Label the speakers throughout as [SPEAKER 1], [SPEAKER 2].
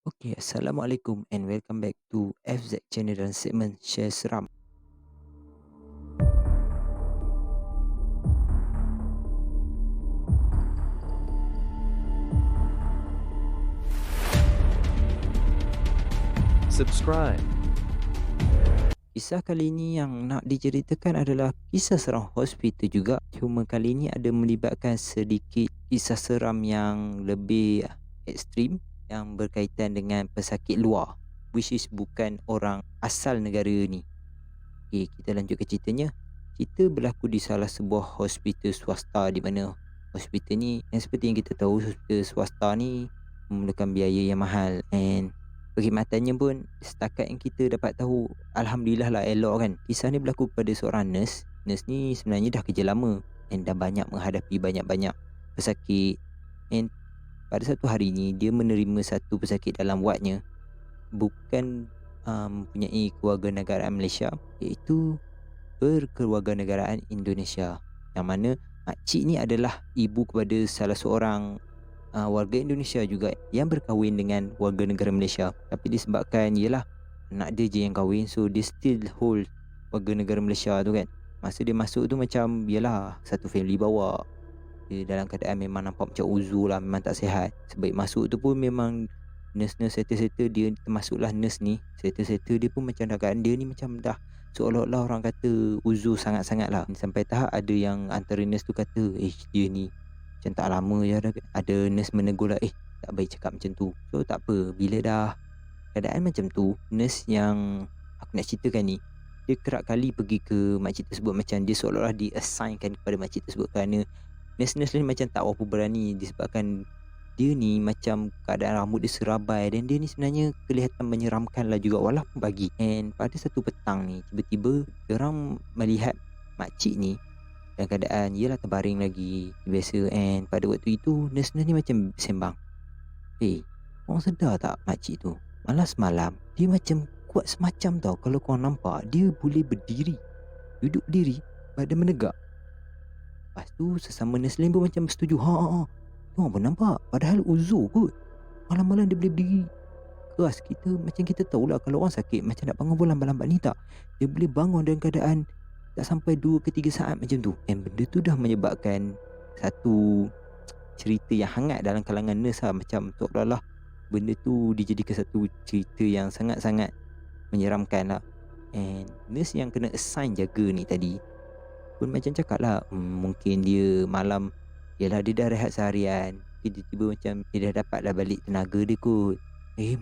[SPEAKER 1] Okay, Assalamualaikum and welcome back to FZ Channel dan segmen Share Seram.
[SPEAKER 2] Subscribe.
[SPEAKER 1] Kisah kali ini yang nak diceritakan adalah kisah seram hospital juga. Cuma kali ini ada melibatkan sedikit kisah seram yang lebih ekstrim yang berkaitan dengan pesakit luar, which is bukan orang asal negara ni. Okay, kita lanjut ke ceritanya. Cerita berlaku di salah sebuah hospital swasta di mana hospital ni yang seperti yang kita tahu, hospital swasta ni memerlukan biaya yang mahal, and perkhidmatannya pun setakat yang kita dapat tahu alhamdulillah lah elok kan. Kisah ni berlaku pada seorang nurse. Nurse ni sebenarnya dah kerja lama and dah banyak menghadapi banyak-banyak pesakit, and pada satu hari ni dia menerima satu pesakit dalam wardnya bukan mempunyai kewarganegaraan Malaysia, iaitu berkewarganegaraan Indonesia, yang mana makcik ni adalah ibu kepada salah seorang warga Indonesia juga yang berkahwin dengan warga negara Malaysia. Tapi disebabkan ialah anak dia je yang kahwin, so dia still hold warga negara Malaysia tu kan. Masa dia masuk tu macam ialah satu family bawa dia dalam keadaan memang nampak macam uzur lah, memang tak sihat. Sebaik masuk tu pun memang nurse-nurse settle-settle, dia termasuklah nurse ni, settle-settle dia pun macam dah keadaan dia ni macam dah seolah-olah orang kata uzur sangat-sangat lah. Sampai tahap ada yang antara nurse tu kata, dia ni macam tak lama je ada nurse menegur lah, tak baik cakap macam tu. So tak apa, bila dah keadaan macam tu, nurse yang aku nak ceritakan ni, dia kerap kali pergi ke makcik tersebut, macam dia seolah-olah di-assignkan kepada makcik tersebut, kerana nurse-nurse ni macam tak berapa berani disebabkan dia ni macam keadaan rambut dia serabai dan dia ni sebenarnya kelihatan menyeramkan lah juga walaupun pagi. And pada satu petang ni tiba-tiba orang melihat makcik ni dalam keadaan ialah terbaring lagi biasa, and pada waktu itu nurse-nurse ni macam sembang, korang sedar tak makcik tu malam semalam dia macam kuat semacam tau, kalau korang nampak dia boleh berdiri, duduk berdiri, badan menegak. Lepas tu sesama nurse lain pun macam bersetuju. Ha. Korang pun nampak. Padahal uzur kot. Malam-malam dia boleh berdiri keras. Kita tahulah kalau orang sakit macam nak bangun pun lambat-lambat ni tak. Dia boleh bangun dalam keadaan tak sampai 2 ke 3 saat macam tu. And benda tu dah menyebabkan satu cerita yang hangat dalam kalangan nurse lah. Macam seolah-olah benda tu dijadikan satu cerita yang sangat-sangat menyeramkan lah. And nurse yang kena assign jaga ni tadi pun macam cakap lah, mungkin dia malam, yelah dia dah rehat seharian, tiba-tiba macam dia dah dapat dah balik tenaga dia kot.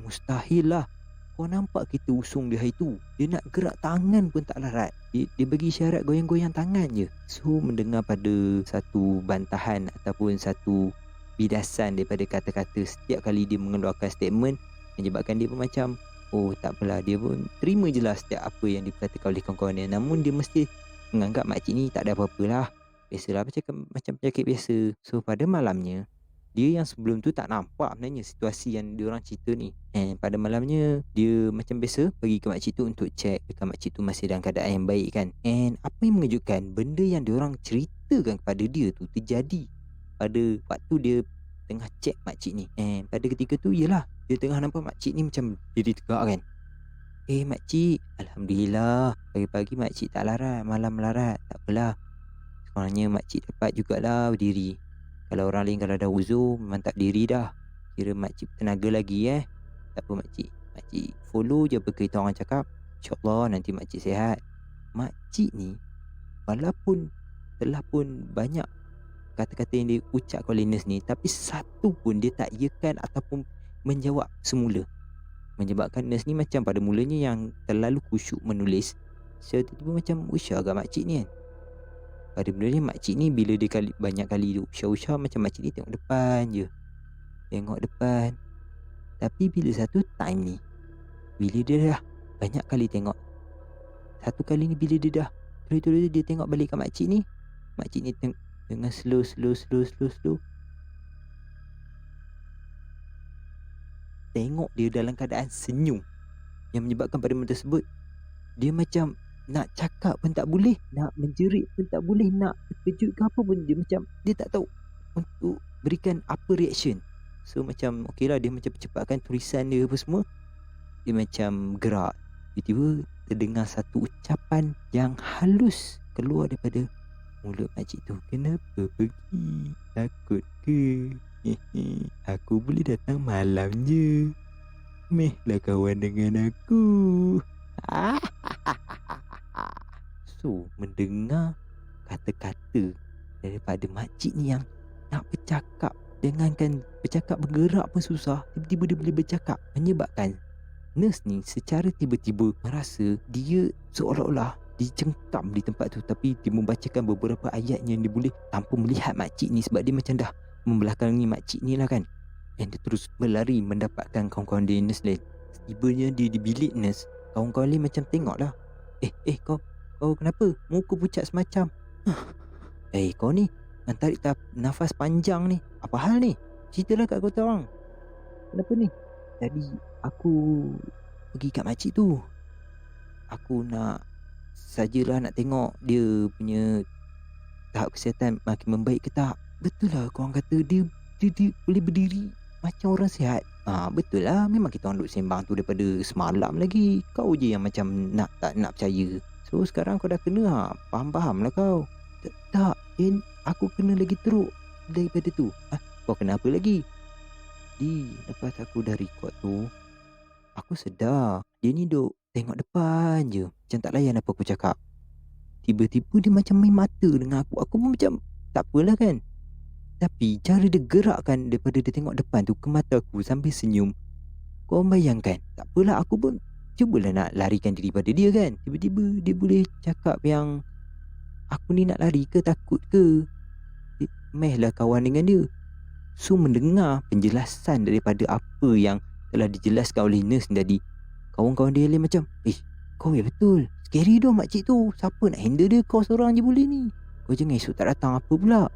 [SPEAKER 1] Mustahil lah. Kau nampak kita usung dia hari tu, dia nak gerak tangan pun tak larat. Dia bagi isyarat goyang-goyang tangan je. So mendengar pada satu bantahan ataupun satu bidasan daripada kata-kata setiap kali dia mengeluarkan statement, menyebabkan dia pun macam, oh tak apalah, dia pun terima je lah setiap apa yang diperkatakan oleh kawan-kawan dia. Namun dia mesti menganggap makcik ni tak ada apa-apa lah, biasalah, macam penyakit biasa. So pada malamnya, dia yang sebelum tu tak nampak sebenarnya situasi yang diorang cerita ni, and pada malamnya dia macam biasa pergi ke makcik tu untuk check dekat makcik tu masih dalam keadaan yang baik kan. And apa yang mengejutkan, benda yang diorang ceritakan kepada dia tu terjadi pada waktu dia tengah check makcik ni. And pada ketika tu ialah dia tengah nampak makcik ni macam diri tegak kan. Makcik, alhamdulillah pagi-pagi makcik tak larat, malam melarat. Tak apalah, sekurangnya makcik dapat jugalah berdiri. Kalau orang lain kalau dah uzur memang tak berdiri dah. Kira makcik tenaga lagi. Tak apa makcik, makcik follow je apa kita orang cakap, InsyaAllah nanti makcik sihat. Makcik ni walaupun telah pun banyak kata-kata yang diucap oleh nurse ni, tapi satu pun dia tak iakan ataupun menjawab semula. Menyebabkan nurse ni macam pada mulanya yang terlalu khusyuk menulis, tiba-tiba macam usah agak makcik ni kan. Pada mulanya makcik ni bila dia banyak kali dia usah-usah, macam makcik ni tengok depan je, tengok depan. Tapi bila satu time ni, bila dia dah banyak kali tengok, satu kali ni bila dia dah terus dia tengok balik kat makcik ni dengan slow tengok dia dalam keadaan senyum, yang menyebabkan pada moment tersebut dia macam nak cakap pun tak boleh, nak menjerit pun tak boleh, nak terkejut ke apa pun dia macam dia tak tahu untuk berikan apa reaction. So macam okeylah, dia macam percepatkan tulisan dia apa semua. Dia macam gerak. Tiba-tiba terdengar satu ucapan yang halus keluar daripada mulut makcik tu. "Kenapa pergi? Takut ke? Hehe, aku boleh datang malam je. Mehlah kawan dengan aku." So mendengar kata-kata daripada makcik ni yang nak bercakap, dengankan bercakap bergerak pun susah, tiba-tiba dia boleh bercakap, menyebabkan nurse ni secara tiba-tiba merasa dia seolah-olah dicengkam di tempat tu. Tapi dia membacakan beberapa ayat yang dia boleh tanpa melihat makcik ni, sebab dia macam dah membelakangi makcik ni lah kan. Dan dia terus berlari mendapatkan kawan-kawan dia nurse lain. Setibanya dia di bilik nurse, kawan-kawan lain macam tengok lah. Kau kenapa? Muka pucat semacam. Kau ni yang tarik nafas panjang ni, apa hal ni? Ceritalah kat kota orang. Kenapa ni? Tadi aku pergi kat makcik tu. Aku sajalah nak tengok dia punya tahap kesihatan makin membaik ke tak. Betul lah korang kata dia boleh berdiri macam orang sihat. Betul lah, memang kita orang duk sembang tu daripada semalam lagi. Kau je yang macam tak nak percaya. So sekarang kau dah kena, faham-faham lah kau. Tak, aku kena lagi teruk daripada tu. Kau kena apa lagi? Lepas aku dah record tu, aku sedar dia ni duk tengok depan je, macam tak layan apa aku cakap. Tiba-tiba dia macam main mata dengan aku. Aku pun macam tak apalah kan. Tapi cara dia gerakkan daripada dia tengok depan tu ke mata aku sambil senyum, kau bayangkan. Tak apalah, aku pun cubalah nak larikan diri pada dia kan. Tiba-tiba dia boleh cakap yang aku ni nak lari ke takut ke. Mehlah kawan dengan dia. So mendengar penjelasan daripada apa yang telah dijelaskan oleh nurse tadi, kawan-kawan dia lain macam, kau ya betul, scary doh makcik tu. Siapa nak handle dia? Kau seorang je boleh ni. Kau jangan esok tak datang apa pula.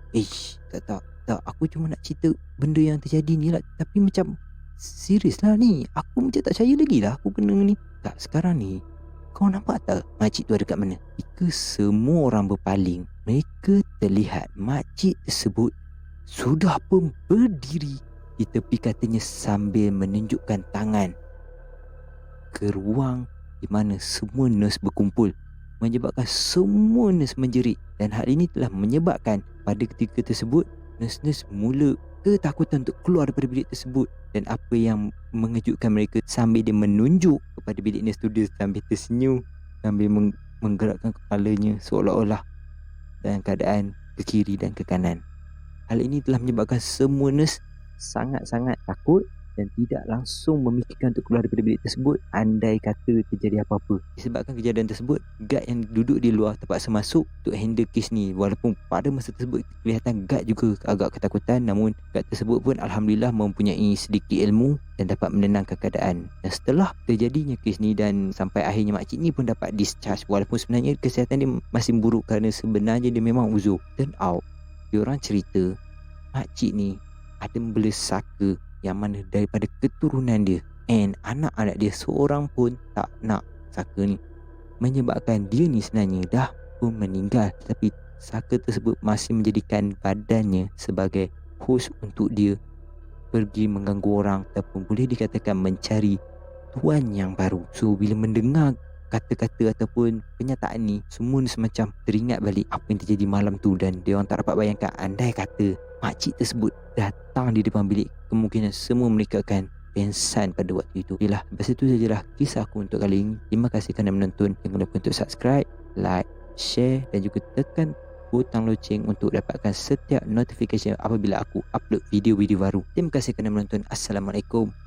[SPEAKER 1] Tak, aku cuma nak cerita benda yang terjadi ni lah. Tapi macam serius lah ni, aku macam tak percaya lagi lah aku kena ni. Tak, sekarang ni kau nampak tak makcik tu ada kat mana? Jika semua orang berpaling, mereka terlihat makcik tersebut sudah pun berdiri di tepi katanya sambil menunjukkan tangan ke ruang di mana semua nurse berkumpul, menyebabkan semua nurse menjerit. Dan hal ini telah menyebabkan pada ketika tersebut nurse-nurse mula ketakutan untuk keluar daripada bilik tersebut. Dan apa yang mengejutkan mereka, sambil dia menunjuk kepada bilik nurse tu, dia sambil tersenyum, sambil menggerakkan kepalanya seolah-olah dalam keadaan ke kiri dan ke kanan. Hal ini telah menyebabkan semua nurse sangat-sangat takut dan tidak langsung memikirkan untuk keluar daripada bilik tersebut andai kata terjadi apa-apa. Disebabkan kejadian tersebut, guard yang duduk di luar terpaksa masuk untuk handle kes ni. Walaupun pada masa tersebut kelihatan guard juga agak ketakutan, namun guard tersebut pun alhamdulillah mempunyai sedikit ilmu dan dapat menenangkan keadaan. Dan setelah terjadinya kes ni dan sampai akhirnya makcik ni pun dapat discharge, walaupun sebenarnya kesihatan dia masih buruk kerana sebenarnya dia memang uzur. Turn out, diorang cerita makcik ni ada membela saka yang mana daripada keturunan dia, and anak-anak dia seorang pun tak nak saka ni, menyebabkan dia ni sebenarnya dah pun meninggal, tetapi saka tersebut masih menjadikan badannya sebagai host untuk dia pergi mengganggu orang ataupun boleh dikatakan mencari tuan yang baru. So bila mendengar kata-kata ataupun penyataan ni, semua ni semacam teringat balik apa yang terjadi malam tu. Dan dia orang tak dapat bayangkan andai kata makcik tersebut datang di depan bilik, kemungkinan semua mereka akan pengsan pada waktu itu. Yalah, lepas itu sajalah kisah aku untuk kali ini. Terima kasih kerana menonton. Jangan lupa untuk subscribe, like, share dan juga tekan butang loceng untuk dapatkan setiap notification apabila aku upload video-video baru. Terima kasih kerana menonton. Assalamualaikum.